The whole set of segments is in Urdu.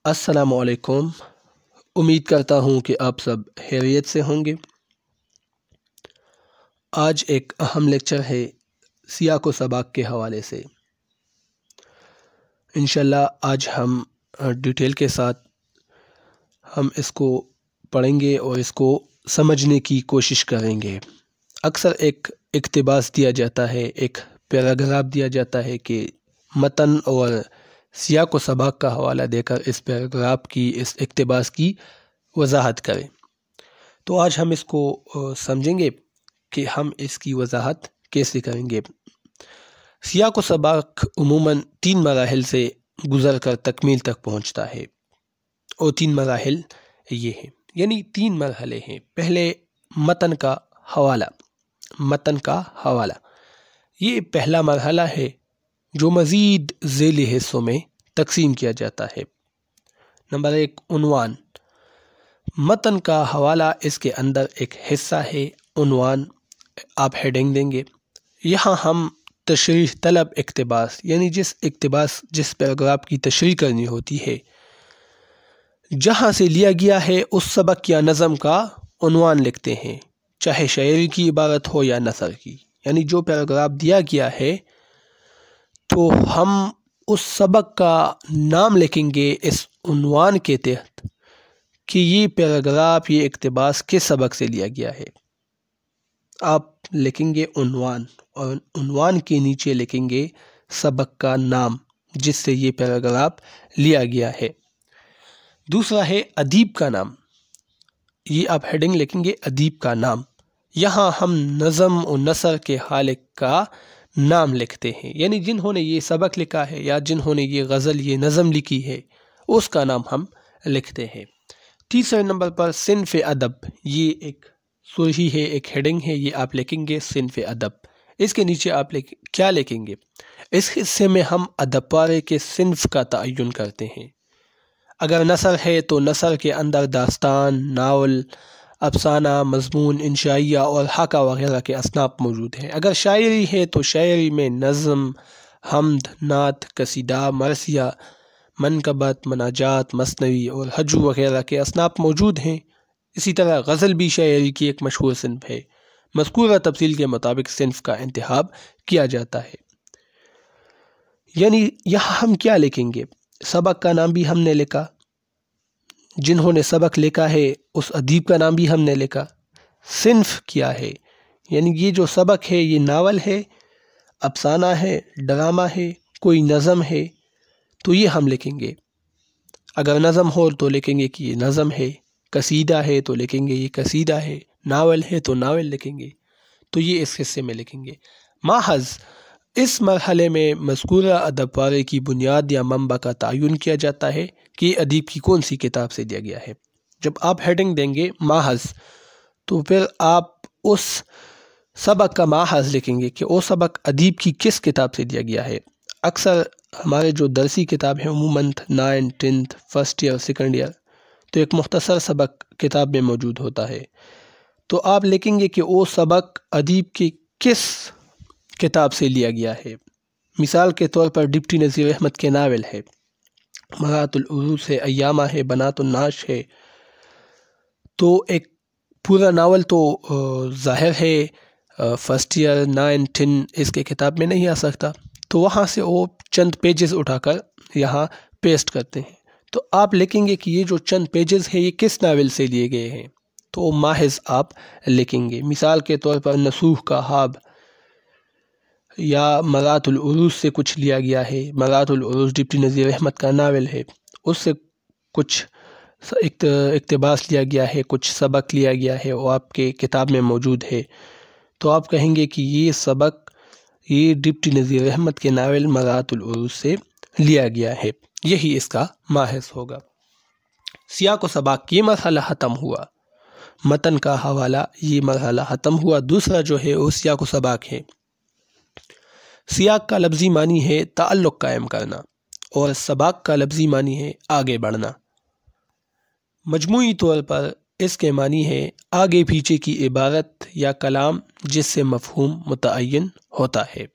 السلام علیکم۔ امید کرتا ہوں کہ آپ سب خیریت سے ہوں گے۔ آج ایک اہم لیکچر ہے سیاق و سباق کے حوالے سے۔ انشاءاللہ آج ہم ڈیٹیل کے ساتھ ہم اس کو پڑھیں گے اور اس کو سمجھنے کی کوشش کریں گے۔ اکثر ایک اقتباس دیا جاتا ہے، ایک پیراگراف دیا جاتا ہے کہ متن اور سیاق و سباق کا حوالہ دے کر اس پیراگراف کی، اس اقتباس کی وضاحت کریں۔ تو آج ہم اس کو سمجھیں گے کہ ہم اس کی وضاحت کیسے کریں گے۔ سیاق و سباق عموماً 3 مراحل سے گزر کر تکمیل تک پہنچتا ہے، اور 3 مراحل یہ ہیں، یعنی 3 مرحلے ہیں۔ پہلے متن کا حوالہ۔ متن کا حوالہ یہ پہلا مرحلہ ہے جو مزید ذیلی حصوں میں تقسیم کیا جاتا ہے۔ نمبر 1، عنوان۔ متن کا حوالہ، اس کے اندر ایک حصہ ہے عنوان، آپ ہیڈنگ دیں گے۔ یہاں ہم تشریح طلب اقتباس، یعنی جس پیراگراف کی تشریح کرنی ہوتی ہے، جہاں سے لیا گیا ہے اس سبق یا نظم کا عنوان لکھتے ہیں، چاہے شاعری کی عبارت ہو یا نثر کی۔ یعنی جو پیراگراف دیا گیا ہے تو ہم اس سبق کا نام لکھیں گے اس عنوان کے تحت کہ یہ پیراگراف، یہ اقتباس کس سبق سے لیا گیا ہے۔ آپ لکھیں گے عنوان، اور عنوان کے نیچے لکھیں گے سبق کا نام جس سے یہ پیراگراف لیا گیا ہے۔ دوسرا ہے ادیب کا نام۔ یہ آپ ہیڈنگ لکھیں گے ادیب کا نام۔ یہاں ہم نظم و نثر کے خالق کا نام لکھتے ہیں، یعنی جنہوں نے یہ سبق لکھا ہے یا جنہوں نے یہ غزل، یہ نظم لکھی ہے، اس کا نام ہم لکھتے ہیں۔ تیسرے نمبر پر صنف ادب۔ یہ ایک سرخی ہے، ایک ہیڈنگ ہے، یہ آپ لکھیں گے صنف ادب۔ اس کے نیچے آپ کیا لکھیں گے؟ اس حصے میں ہم ادب پارے کے صنف کا تعین کرتے ہیں۔ اگر نثر ہے تو نثر کے اندر داستان، ناول، افسانہ، مضمون، انشائیہ اور حکا وغیرہ کے اصناف موجود ہیں۔ اگر شاعری ہے تو شاعری میں نظم، حمد، نعت، قصیدہ، مرثیہ، منقبت، مناجات، مثنوی اور ہجو وغیرہ کے اصناف موجود ہیں۔ اسی طرح غزل بھی شاعری کی ایک مشہور صنف ہے۔ مذکورہ تفصیل کے مطابق صنف کا انتخاب کیا جاتا ہے۔ یعنی یہاں ہم کیا لکھیں گے؟ سبق کا نام بھی ہم نے لکھا، جنہوں نے سبق لکھا ہے اس ادیب کا نام بھی ہم نے لکھا۔ صنف کیا ہے؟ یعنی یہ جو سبق ہے یہ ناول ہے، افسانہ ہے، ڈرامہ ہے، کوئی نظم ہے، تو یہ ہم لکھیں گے۔ اگر نظم ہو تو لکھیں گے کہ یہ نظم ہے، قصیدہ ہے تو لکھیں گے یہ قصیدہ ہے، ناول ہے تو ناول لکھیں گے۔ تو یہ اس حصے میں لکھیں گے۔ محض اس مرحلے میں مذکورہ ادب پارے کی بنیاد یا منبع کا تعین کیا جاتا ہے کہ ادیب کی کون سی کتاب سے دیا گیا ہے۔ جب آپ ہیڈنگ دیں گے محض، تو پھر آپ اس سبق کا محض لکھیں گے کہ وہ سبق ادیب کی کس کتاب سے دیا گیا ہے۔ اکثر ہمارے جو درسی کتاب ہیں عموماً 9th 10th first year second year, تو ایک مختصر سبق کتاب میں موجود ہوتا ہے، تو آپ لکھیں گے کہ وہ سبق ادیب کی کس کتاب سے لیا گیا ہے۔ مثال کے طور پر ڈپٹی نذیر احمد کے ناول ہے، مرات العروس ہے، ایامہ ہے، بنات الناش ہے، تو ایک پورا ناول تو ظاہر ہے فرسٹ ایئر 9 10 اس کے کتاب میں نہیں آ سکتا، تو وہاں سے وہ چند پیجز اٹھا کر یہاں پیسٹ کرتے ہیں۔ تو آپ لکھیں گے کہ یہ جو چند پیجز ہیں یہ کس ناول سے لیے گئے ہیں، تو وہ محض آپ لکھیں گے۔ مثال کے طور پر نصوح کا خواب یا مرات العروس سے کچھ لیا گیا ہے۔ مرات العروس ڈپٹی نذیر احمد کا ناول ہے، اس سے کچھ اقتباس لیا گیا ہے، کچھ سبق لیا گیا ہے، وہ آپ کے کتاب میں موجود ہے، تو آپ کہیں گے کہ یہ سبق یہ ڈپٹی نذیر احمد کے ناول مرات العروس سے لیا گیا ہے۔ یہی اس کا محض ہوگا۔ سیاق و سباق یہ مرحلہ ختم ہوا، متن کا حوالہ یہ مرحلہ ختم ہوا۔ دوسرا جو ہے وہ سیاق و سباق ہے۔ سیاق کا لفظی معنی ہے تعلق قائم کرنا، اور سباق کا لفظی معنی ہے آگے بڑھنا۔ مجموعی طور پر اس کے معنی ہے آگے پیچھے کی عبارت یا کلام جس سے مفہوم متعین ہوتا ہے۔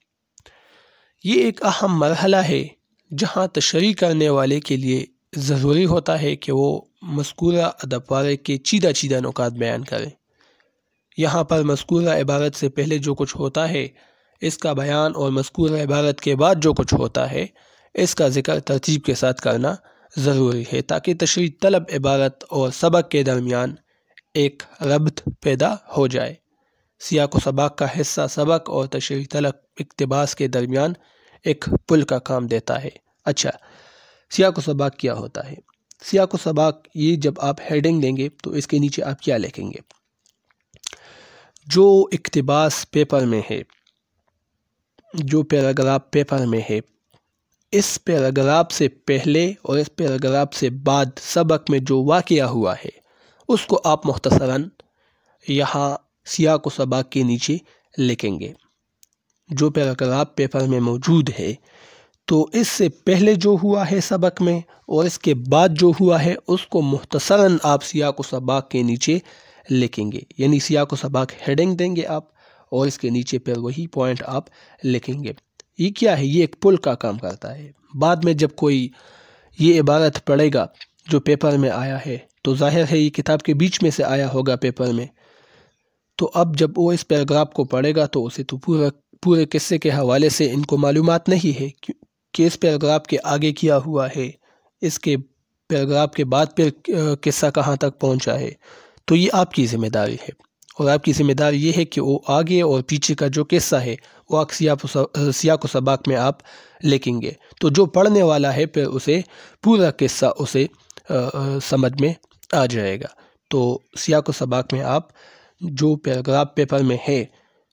یہ ایک اہم مرحلہ ہے جہاں تشریح کرنے والے کے لیے ضروری ہوتا ہے کہ وہ مذکورہ ادب پارے کے چیدہ چیدہ نکات بیان کریں۔ یہاں پر مذکورہ عبارت سے پہلے جو کچھ ہوتا ہے اس کا بیان، اور مذکورہ عبارت کے بعد جو کچھ ہوتا ہے اس کا ذکر ترتیب کے ساتھ کرنا ضروری ہے، تاکہ تشریح طلب عبارت اور سبق کے درمیان ایک ربط پیدا ہو جائے۔ سیاق و سباق کا حصہ سبق اور تشریح طلب اقتباس کے درمیان ایک پل کا کام دیتا ہے۔ اچھا، سیاق و سباق کیا ہوتا ہے؟ سیاق و سباق یہ جب آپ ہیڈنگ دیں گے تو اس کے نیچے آپ کیا لکھیں گے؟ جو اقتباس پیپر میں ہے، جو پیراگراف پیپر میں ہے، اس پیراگراف سے پہلے اور اس پیراگراف سے بعد سبق میں جو واقعہ ہوا ہے اس کو آپ مختصراً یہاں سیاق و سباق کے نیچے لکھیں گے۔ جو پیراگراف پیپر میں موجود ہے تو اس سے پہلے جو ہوا ہے سبق میں اور اس کے بعد جو ہوا ہے اس کو مختصراً آپ سیاق و سباق کے نیچے لکھیں گے، یعنی سیاق و سباق ہیڈنگ دیں گے آپ اور اس کے نیچے پھر وہی پوائنٹ آپ لکھیں گے۔ یہ کیا ہے؟ یہ ایک پل کا کام کرتا ہے۔ بعد میں جب کوئی یہ عبارت پڑھے گا جو پیپر میں آیا ہے تو ظاہر ہے یہ کتاب کے بیچ میں سے آیا ہوگا پیپر میں، تو اب جب وہ اس پیراگراف کو پڑھے گا تو اسے تو پورے قصے کے حوالے سے ان کو معلومات نہیں ہے کہ اس پیراگراف کے آگے کیا ہوا ہے، اس کے پیراگراف کے بعد پھر قصہ کہاں تک پہنچا ہے۔ تو یہ آپ کی ذمہ داری ہے، اور آپ کی ذمہ داری یہ ہے کہ وہ آگے اور پیچھے کا جو قصہ ہے وہ سیاق و سباق میں آپ لکھیں گے، تو جو پڑھنے والا ہے پھر اسے پورا قصہ اسے سمجھ میں آ جائے گا۔ تو سیاق و سباق میں آپ جو پیراگراف پیپر میں ہے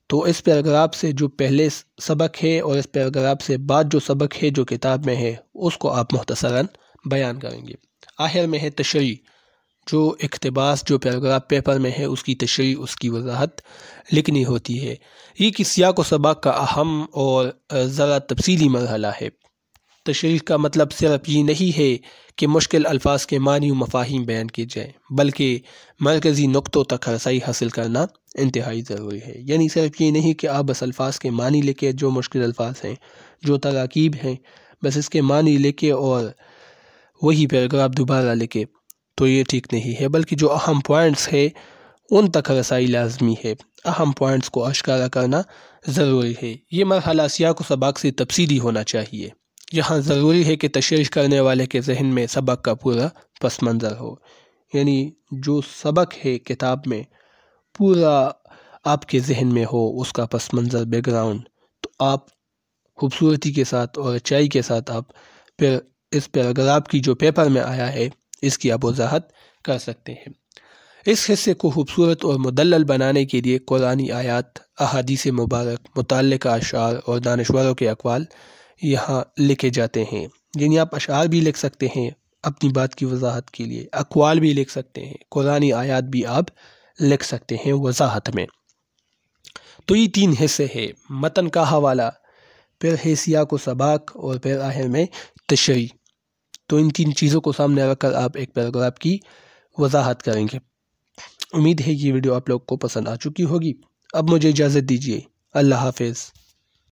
تو اس پیراگراف سے جو پہلے سبق ہے اور اس پیراگراف سے بعد جو سبق ہے جو کتاب میں ہے اس کو آپ مختصراً بیان کریں گے۔ آخر میں ہے تشریح، جو اقتباس جو پیراگراف پیپر میں ہے اس کی تشریح، اس کی وضاحت لکھنی ہوتی ہے۔ یہ کہ سیاق و سباق کا اہم اور ذرا تفصیلی مرحلہ ہے۔ تشریح کا مطلب صرف یہ نہیں ہے کہ مشکل الفاظ کے معنی و مفاہیم بیان کیے جائیں، بلکہ مرکزی نقطوں تک رسائی حاصل کرنا انتہائی ضروری ہے۔ یعنی صرف یہ نہیں کہ آپ بس الفاظ کے معنی لکھیں، جو مشکل الفاظ ہیں، جو تراکیب ہیں، بس اس کے معنی لکھیں اور وہی پیراگراف دوبارہ لکھیں، تو یہ ٹھیک نہیں ہے، بلکہ جو اہم پوائنٹس ہے ان تک رسائی لازمی ہے، اہم پوائنٹس کو اشکارا کرنا ضروری ہے۔ یہ مرحلہ سیاق و سباق سے تفصیلی ہونا چاہیے۔ یہاں ضروری ہے کہ تشریح کرنے والے کے ذہن میں سبق کا پورا پس منظر ہو، یعنی جو سبق ہے کتاب میں پورا آپ کے ذہن میں ہو، اس کا پس منظر، بیک گراؤنڈ، تو آپ خوبصورتی کے ساتھ اور اچائی کے ساتھ آپ پھر اس پیراگراف کی جو پیپر میں آیا ہے اس کی آپ وضاحت کر سکتے ہیں۔ اس حصے کو خوبصورت اور مدلل بنانے کے لیے قرآنی آیات، احادیث مبارک، متعلقہ اشعار اور دانشوروں کے اقوال یہاں لکھے جاتے ہیں۔ یعنی آپ اشعار بھی لکھ سکتے ہیں اپنی بات کی وضاحت کے لیے، اقوال بھی لکھ سکتے ہیں، قرآنی آیات بھی آپ لکھ سکتے ہیں وضاحت میں۔ تو یہ 3 حصے ہیں، متن کا حوالہ، پھر ہے سیاق و سباق، اور پھر آخر میں تشریح۔ تو ان 3 چیزوں کو سامنے رکھ کر آپ ایک پیراگراف کی وضاحت کریں گے۔ امید ہے یہ ویڈیو آپ لوگ کو پسند آ چکی ہوگی۔ اب مجھے اجازت دیجیے، اللہ حافظ۔